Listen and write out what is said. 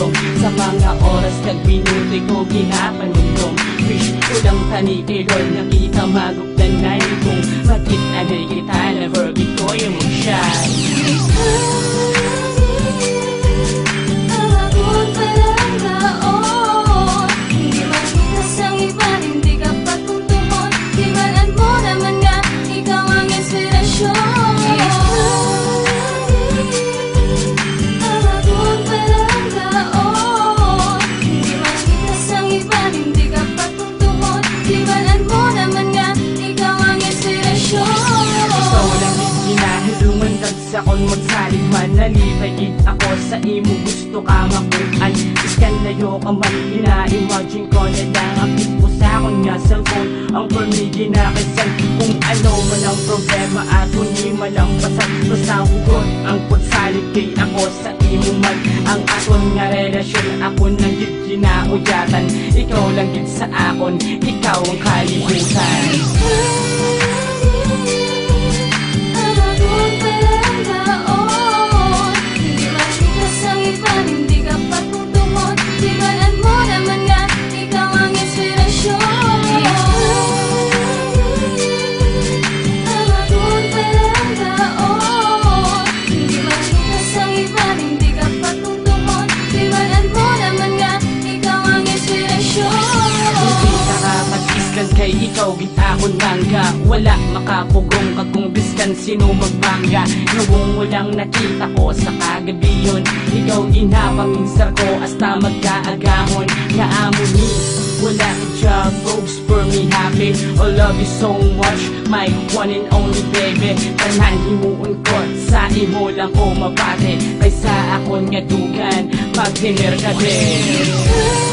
pagdugtong sa mga oras kag binuti ko ginapanugtong. Wish ko lang tanitigol nakita magugdanay kung makita na kita never ko yung mag-shine. Akon magsalig man nalipagid ako sa imo gusto ka makuan iskan layo ka man ina-imagine ko na lang apit mo sa akon nga cellphone ang permi ginakisan kung ano man ang problema at hindi man lang pasag basta hugot ang pagsalig kay ako sa imo man ang aton nga relasyon ako nang gid ginauyatan ikaw lang gid sa akon ikaw ang kalibutan. Kay ikaw gitakon langga wala makapugong kagong biskan sino magbangga nuwong walang nakita ko sa kagabi yun ikaw ginapanginsar ko hasta magkaagahon nga amo ni wala ka job folks for me happy I love you so much my one and only baby tanan himuon ko sa imo lang ko mapate kaysa akon nga dugan mag-dinner ka din.